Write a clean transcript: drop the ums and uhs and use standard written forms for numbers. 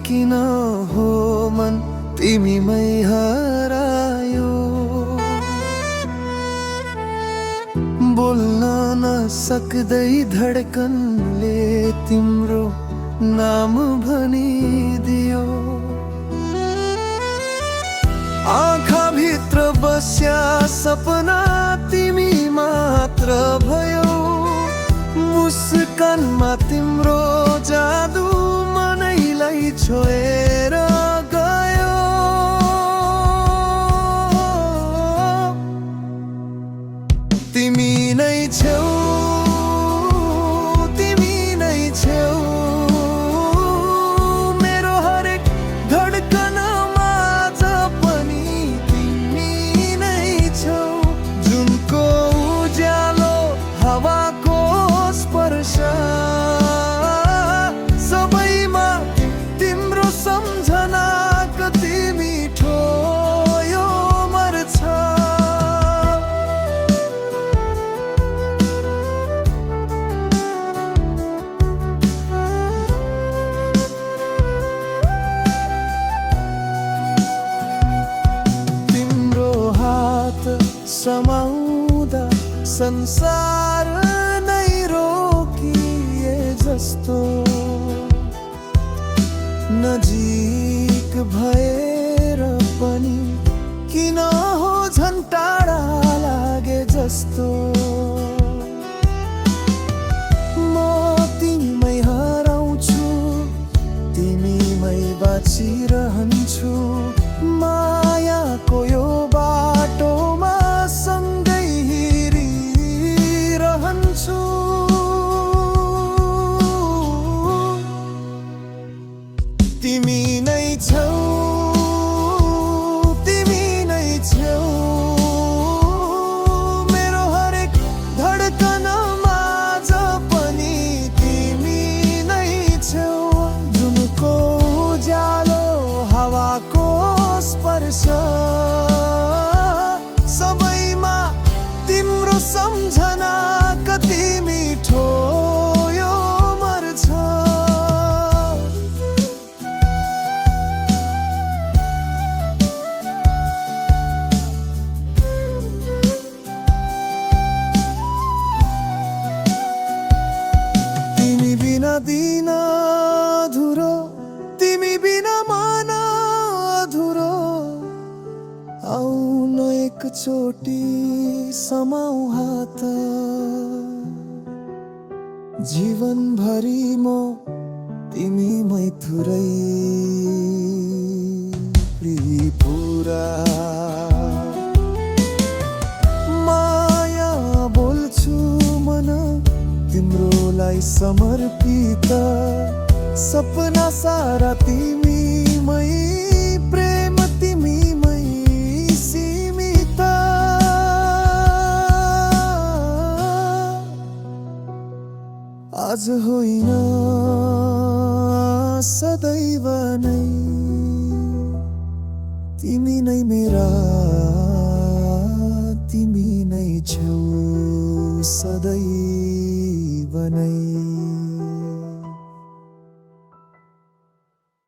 किन हो मन तिमीमै हरायो। बोल्न नसक्दै धड्कनले तिम्रो नाम भनिदियो। आँखा भित्र बस्या सपना तिमी मात्र भयो। मुस्कानमा तिम्रो जादु मनैलाई छोएर गयो। तिमी नै छेउ, तिमी नै छेउ, मेरो हरेक धड्कनमा आज पनि तिमी नै छेउ। जुनको उज्यालो, हावाको स्पर्श, सबैमा तिम्रो सम्झना कति मिठो यो मर्छ। तिम्रो हात समाउँदा संसार नै रोकिए जस्तो, नजिक भएर पनि किन हो झन् टाढा लागे जस्तो। म तिमीमै हराउँछु, तिमीमै बाँचिरहन्छु। मायाको यो बाटोमा सँगै हिँडिरहन्छु। तिमी नै छेउ, तिमी नै छेउ, मेरो हरेक धड्कनमा आज पनि तिमी नै छेउ। जुनको उज्यालो, हावाको स्पर्श, सबैमा तिम्रो सम्झना कति मिठो यो मर्छ। तिमी बिना दिन अधुरो, तिमी बिना मन अधुरो। आउन एकचोटि समाऊ हात, जीवनभरि म तिमीमै थुरै पुरा। माया बोल्छु मन तिम्रोलाई समर्पित, सपना सारा तिमीमै, प्रेम तिमीमै सीमित। आज होइन सदैव नै तिमी नै मेरा, तिमी नै छेउ सदैव नै।